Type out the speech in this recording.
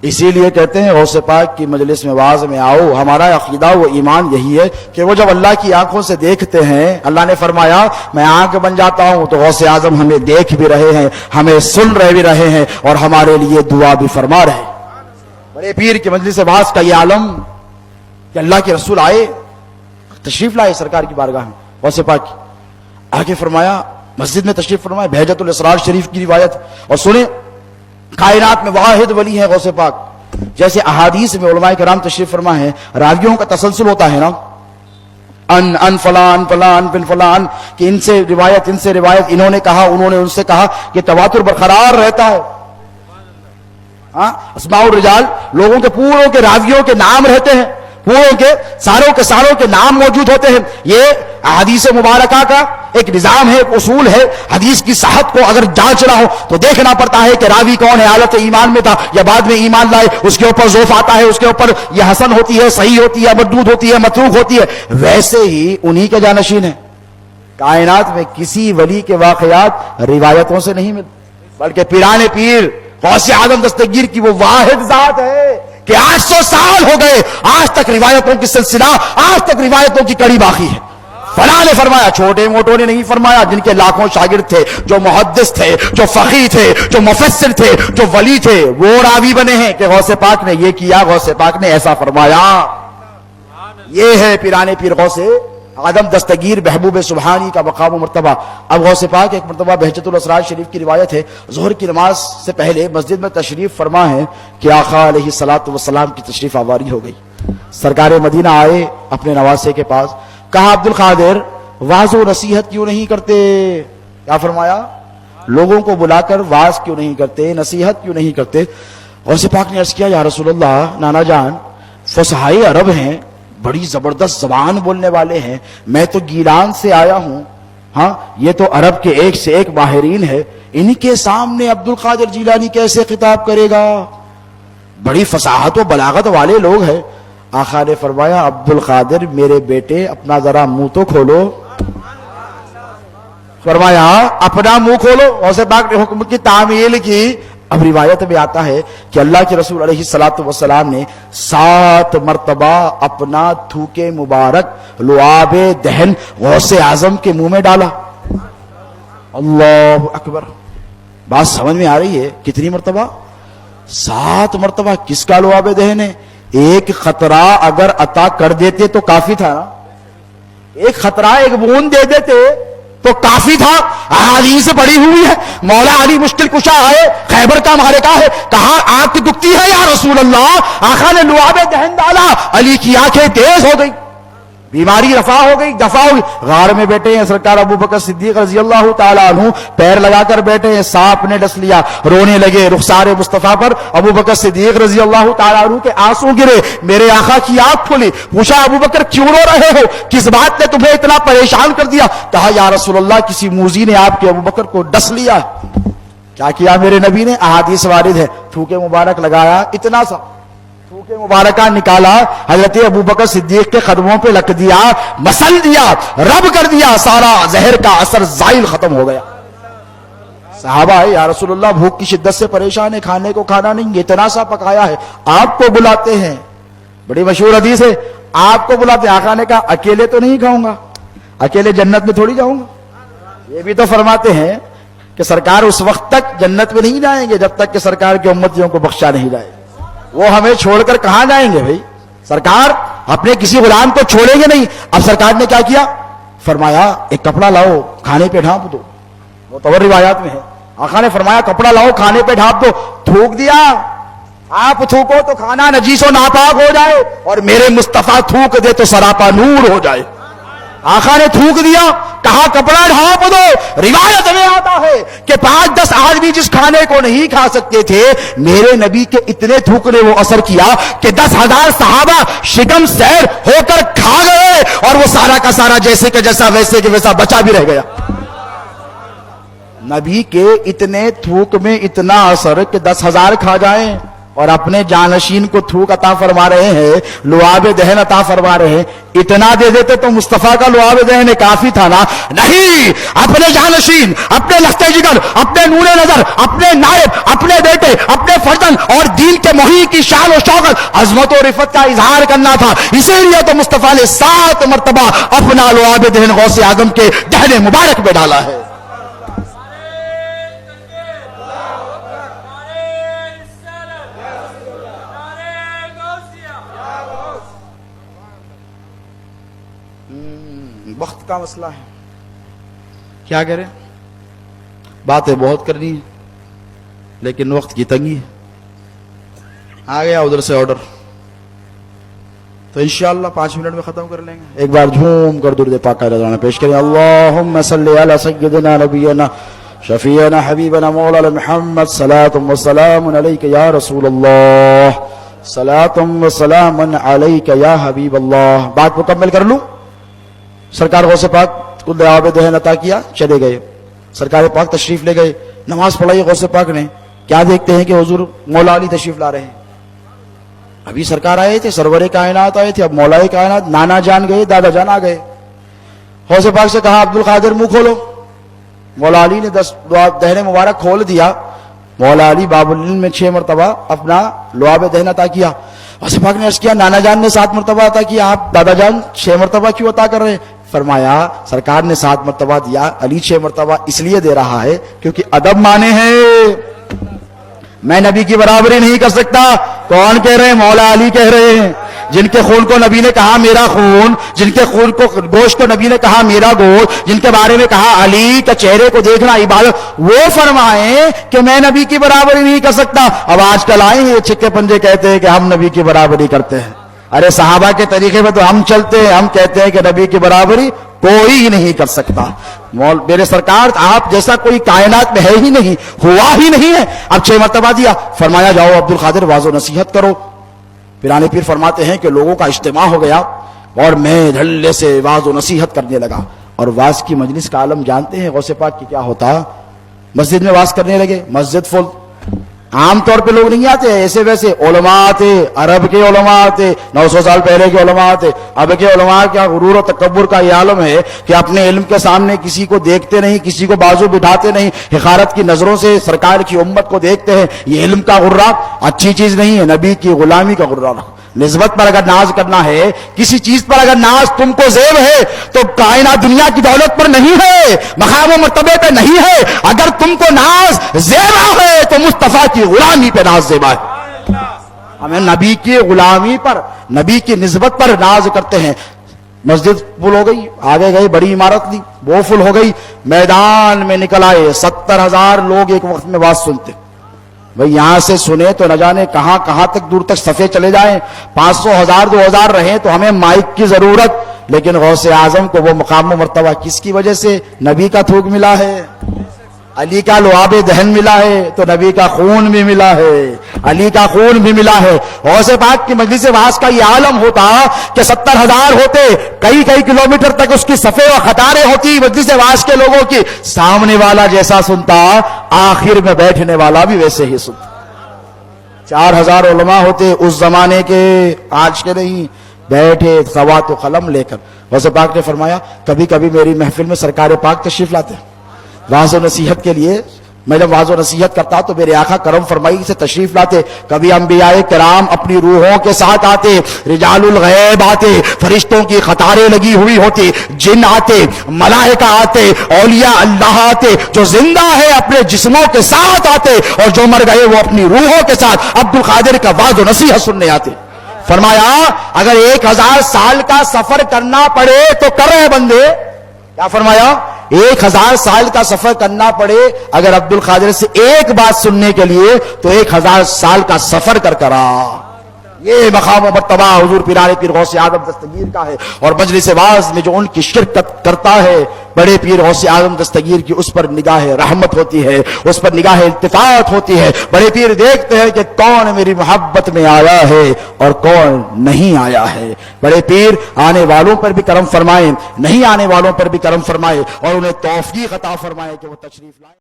اسی لیے کہتے ہیں غوث پاک کی مجلس میں واز میں آؤ. ہمارا عقیدہ و ایمان یہی ہے کہ وہ جب اللہ کی آنکھوں سے دیکھتے ہیں، اللہ نے فرمایا میں آنکھ بن جاتا ہوں، تو غوث اعظم ہمیں دیکھ بھی رہے ہیں، ہمیں سن رہے بھی رہے ہیں، اور ہمارے لیے دعا بھی فرما رہے ہیں. بڑے پیر کی مجلس واز کا یہ عالم کہ اللہ کے رسول آئے، تشریف لائے سرکار کی بارگاہ میں غوث پاک کی، آگے فرمایا مسجد میں تشریف فرمائے. بہجت الاسرار شریف کی روایت. اور سنیں کائنات میں واحد ولی ہے غوث پاک. جیسے احادیث میں علماء کرام تشریف فرما ہے، راویوں کا تسلسل ہوتا ہے نا، ان فلان فلان بن فلان، کہ ان سے روایت انہوں نے کہا، انہوں نے ان سے کہا، یہ تواتر برقرار رہتا ہے. ہاں، اسماء الرجال، لوگوں کے پوروں کے راویوں کے نام رہتے ہیں، پوروں کے ساروں کے نام موجود ہوتے ہیں. یہ احادیث مبارکہ کا ایک نظام ہے، ایک اصول ہے. حدیث کی صحت کو اگر جانچنا ہو تو دیکھنا پڑتا ہے کہ راوی کون ہے، حالت ایمان میں تھا یا بعد میں ایمان لائے، اس کے اوپر ضعف آتا ہے، اس کے اوپر یہ حسن ہوتی ہے، صحیح ہوتی ہے، مردود ہوتی ہے، متروک ہوتی ہے. ویسے ہی انہی کے جانشین ہیں. کائنات میں کسی ولی کے واقعات روایتوں سے نہیں ملتے، بلکہ پیران پیر غوث اعظم دستگیر کی وہ واحد ذات ہے کہ 800 سال ہو گئے، آج تک روایتوں کی سلسلہ، آج تک روایتوں کی کڑی باقی ہے. فلاں نے فرمایا، چھوٹے موٹوں نے نہیں فرمایا، جن کے لاکھوں شاگرد تھے، جو محدث تھے، جو فقیہ تھے، جو مفسر تھے، جو ولی تھے، وہ راوی بنے ہیں کہ غوث پاک نے یہ کیا، غوث پاک نے ایسا فرمایا. یہ ہے پیران پیر غوث اعظم دستگیر محبوب سبحانی کا مقام و مرتبہ. اب غوث پاک ایک مرتبہ بہجت الاسرار شریف کی روایت ہے، ظہر کی نماز سے پہلے مسجد میں تشریف فرما ہے کہ آقا علیہ الصلوۃ والسلام کی تشریف آوری ہو گئی. سرکار مدینہ آئے اپنے نواسے کے پاس، کہا عبد القادر واز و نصیحت کیوں نہیں کرتے؟ کیا فرمایا؟ لوگوں کو بلا کر واز کیوں نہیں کرتے، نصیحت کیوں نہیں کرتے؟ غوث پاک نے عرض کیا، یا رسول اللہ، نانا جان فصحائے عرب ہیں، بڑی زبردست زبان بولنے والے ہیں، میں تو گیلان سے آیا ہوں، ہاں یہ تو عرب کے ایک سے ایک ماہرین ہے، ان کے سامنے عبد القادر جیلانی کیسے خطاب کرے گا؟ بڑی فصاحت و بلاغت والے لوگ ہیں. آقا نے فرمایا، عبد القادر میرے بیٹے اپنا ذرا منہ تو کھولو. فرمایا اپنا منہ کھولو. غوث پاک نے حکم کی تعمیل کی. اب روایت میں آتا ہے کہ اللہ کے رسول علیہ الصلوۃ والسلام نے 7 مرتبہ اپنا تھوکے مبارک لعاب دہن غوث اعظم کے منہ میں ڈالا. اللہ اکبر. بات سمجھ میں آ رہی ہے؟ کتنی مرتبہ؟ 7 مرتبہ. کس کا لعاب دہن ہے؟ ایک خطرہ اگر عطا کر دیتے تو کافی تھا نا، ایک خطرہ ایک بوند دے دیتے تو کافی تھا. احادیث پڑی ہوئی ہے، مولا علی مشکل کشا آئے، خیبر کا معرکہ ہے، کہا آنکھ دکھتی ہے یا رسول اللہ؟ آقا نے لعاب دہن ڈالا، علی کی آنکھیں تیز ہو گئی، بیماری رفع ہو گئی، دفع ہو گئی. غار میں بیٹھے ہیں سرکار ابو بکر صدیق رضی اللہ تعالیٰ عنہ، پیر لگا کر بیٹھے ہیں، سانپ نے ڈس لیا، رونے لگے. رخسار مصطفیٰ پر ابو بکر صدیق رضی اللہ تعالیٰ عنہ کے آنسو گرے. میرے آقا کی آنکھ کھلی. پوچھا ابو بکر کیوں رو رہے ہو، کس بات نے تمہیں اتنا پریشان کر دیا؟ کہا یا رسول اللہ کسی موذی نے آپ کے ابو بکر کو ڈس لیا. کیا کیا میرے نبی نے؟ احادیث وارد ہے، تھوکے مبارک لگایا، اتنا سا تھوکے مبارکہ نکالا، حضرت ابو بکر صدیق کے قدموں پہ لک دیا، مسل دیا، رب کر دیا، سارا زہر کا اثر زائل ختم ہو گیا. صحابہ ہے یا رسول اللہ بھوک کی شدت سے پریشان ہے، کھانے کو کھانا نہیں، اتنا سا پکایا ہے، آپ کو بلاتے ہیں. بڑی مشہور حدیث ہے، آپ کو بلاتے ہیں. آقا نے کہا اکیلے تو نہیں کھاؤں گا، اکیلے جنت میں تھوڑی جاؤں گا. یہ بھی تو فرماتے ہیں کہ سرکار اس وقت تک جنت میں نہیں جائیں گے جب تک کہ سرکار کی امتیوں کو بخشا نہیں جائے. وہ ہمیں چھوڑ کر کہاں جائیں گے بھائی؟ سرکار اپنے کسی غلام کو چھوڑیں گے نہیں. اب سرکار نے کیا کیا؟ فرمایا ایک کپڑا لاؤ، کھانے پہ ڈھانپ دو. وہ تو روایات میں ہے، آقا نے فرمایا کپڑا لاؤ، کھانے پہ ڈھانپ دو. تھوک دیا. آپ تھوکو تو کھانا نجیس و ناپاک ہو جائے، اور میرے مصطفیٰ تھوک دے تو سراپا نور ہو جائے. آقا نے تھوک دیا، کہا کپڑا ڈھانپ دو. روایت میں آتا ہے کہ 5-10 آدمی جس کھانے کو نہیں کھا سکتے تھے، میرے نبی کے اتنے تھوک نے وہ اثر کیا کہ 10,000 صحابہ شکم سیر ہو کر کھا گئے، اور وہ سارا کا سارا جیسے کہ جیسا ویسے کہ ویسا بچا بھی رہ گیا. نبی کے اتنے تھوک میں اتنا اثر کہ 10,000 کھا جائیں. اور اپنے جانشین کو تھوک عطا فرما رہے ہیں, لعاب دہن عطا فرما رہے ہیں. اتنا دے دیتے تو مصطفیٰ کا لعاب دہن کافی تھا نا. نہیں, اپنے جانشین, اپنے لخت جگر, اپنے نور نظر, اپنے نائب, اپنے بیٹے, اپنے فرزند اور دین کے محیی کی شان و شوکت, عظمت و رفت کا اظہار کرنا تھا. اسی لیے تو مصطفیٰ نے 7 مرتبہ اپنا لعاب دہن غوث اعظم کے دہن مبارک میں ڈالا ہے. وقت کا مسئلہ ہے, کیا کریں, باتیں بہت کرنی ہیں لیکن وقت کی تنگی ہے. آ گیا ادھر سے آرڈر تو انشاءاللہ 5 منٹ میں ختم کر لیں گے. ایک بار جھوم کر درود پاک رضوانہ پیش کریں. اللہم صلی علی سیدنا نبینا شفیعنا حبیبنا مولانا محمد, صلاۃ و سلام علیک یا رسول اللہ, صلاۃ و سلام علیک یا حبیب اللہ. بات مکمل کر لوں. سرکار غوث پاک کو لعاب دہن عطا کیا, چلے گئے. سرکار پاک تشریف لے گئے, نماز پڑھائی غوث پاک نے. کیا دیکھتے ہیں کہ حضور مولا علی تشریف لا رہے ہیں. ابھی سرکار آئے تھے, سرور کائنات آئے تھے, اب مولا کائنات نانا جان گئے, دادا جان آ گئے. غوث پاک سے کہا عبد القادر منہ کھولو. مولا علی نے 10 دہن مبارک کھول دیا. مولا علی باب العلم میں 6 مرتبہ اپنا لعاب دہن عطا کیا. غوث پاک نے عرض کیا نانا جان نے 7 مرتبہ عطا کیا, آپ دادا جان 6 مرتبہ کیوں عطا کر رہے ہیں؟ فرمایا سرکار نے 7 مرتبہ دیا, علی 6 مرتبہ اس لیے دے رہا ہے کیونکہ ادب مانے ہیں. میں نبی کی برابری نہیں کر سکتا. کون کہہ رہے ہیں؟ مولا علی کہہ رہے ہیں. جن کے خون کو نبی نے کہا میرا خون, جن کے خون کو گوشت کو نبی نے کہا میرا گوشت, جن کے بارے میں کہا علی کا چہرے کو دیکھنا عبادت, وہ فرمائیں کہ میں نبی کی برابری نہیں کر سکتا. اب آج کل آئے ہیں چھکے پنجے کہتے ہیں کہ ہم نبی کی برابری کرتے ہیں. ارے صحابہ کے طریقے میں تو ہم چلتے ہیں, ہم کہتے ہیں کہ نبی کی برابری کوئی نہیں کر سکتا. میرے سرکار آپ جیسا کوئی کائنات میں ہے ہی نہیں, ہوا ہی نہیں ہے. اب 6 مرتبہ دیا. فرمایا جاؤ عبد القادر واعظ و نصیحت کرو. پیرانے پیر فرماتے ہیں کہ لوگوں کا اجتماع ہو گیا اور میں دھڑلے سے واعظ و نصیحت کرنے لگا. اور واعظ کی مجلس کا عالم جانتے ہیں غوث پاک کی کیا ہوتا. مسجد میں واعظ کرنے لگے, مسجد فل. عام طور پہ لوگ نہیں آتے, ایسے ویسے علماء آتے, عرب کے علماء آتے, 900 سال پہلے کے علماء آتے. اب کے علماء کیا غرور و تکبر کا یہ عالم ہے کہ اپنے علم کے سامنے کسی کو دیکھتے نہیں, کسی کو بازو بٹھاتے نہیں, حقارت کی نظروں سے سرکار کی امت کو دیکھتے ہیں. یہ علم کا غرہ اچھی چیز نہیں ہے, نبی کی غلامی کا غرہ رکھو. نسبت پر اگر ناز کرنا ہے, کسی چیز پر اگر ناز تم کو زیب ہے تو کائنات دنیا کی دولت پر نہیں ہے, مقام و مرتبے پہ نہیں ہے. اگر تم کو ناز زیبا ہے تو مصطفیٰ کی غلامی پہ ناز زیبا ہے. ہمیں نبی کی غلامی پر, نبی کی نسبت پر ناز کرتے ہیں. مسجد فل ہو گئی, آگے گئے, بڑی عمارت لی, وہ فل ہو گئی. میدان میں نکل آئے, 70,000 لوگ ایک وقت میں بات سنتے. بھئی یہاں سے سنے تو نہ جانے کہاں کہاں تک دور تک صفے چلے جائیں, 500, 1000, 2000 رہیں تو ہمیں مائک کی ضرورت. لیکن غوث اعظم کو وہ مقام و مرتبہ کس کی وجہ سے؟ نبی کا تھوک ملا ہے, علی کا لعاب دہن ملا ہے, تو نبی کا خون بھی ملا ہے, علی کا خون بھی ملا ہے. غوث پاک کی مجلس واعظ کا یہ عالم ہوتا کہ 70,000 ہوتے, کئی کلومیٹر تک اس کی صفے و قطاریں ہوتی مجلس واعظ کے لوگوں کی. سامنے والا جیسا سنتا آخر میں بیٹھنے والا بھی ویسے ہی سنتا. 4000 علماء ہوتے اس زمانے کے, آج کے نہیں. بیٹھے خوات و قلم لے کر. غوث پاک نے فرمایا کبھی کبھی میری محفل میں سرکار پاک تشریف لاتے واعظ و نصیحت کے لیے. میں جب واعظ و نصیحت کرتا تو میرے آقا کرم فرمائی سے تشریف لاتے. کبھی انبیاء کرام اپنی روحوں کے ساتھ آتے, رجال الغیب آتے, فرشتوں کی قطاریں لگی ہوئی ہوتی, جن آتے, ملائکہ آتے, اولیاء اللہ آتے, جو زندہ ہے اپنے جسموں کے ساتھ آتے, اور جو مر گئے وہ اپنی روحوں کے ساتھ عبد القادر کا واعظ و نصیحت سننے آتے. فرمایا اگر 1000 سال کا سفر کرنا پڑے تو کر رہے بندے. کیا فرمایا؟ 1000 سال کا سفر کرنا پڑے اگر عبد القادر سے ایک بات سننے کے لیے تو 1000 سال کا سفر کر یہ مقام و مرتبہ حضور پیران پیر غوث اعظم دستگیر کا ہے. اور مجلس واعظ میں جو ان کی شرکت کرتا ہے بڑے پیر غوث اعظم دستگیر کی, اس پر نگاہ رحمت ہوتی ہے, اس پر نگاہ التفات ہوتی ہے. بڑے پیر دیکھتے ہیں کہ کون میری محبت میں آیا ہے اور کون نہیں آیا ہے. بڑے پیر آنے والوں پر بھی کرم فرمائے, نہیں آنے والوں پر بھی کرم فرمائے, اور انہیں توفیق عطا فرمائے کہ وہ تشریف لائیں.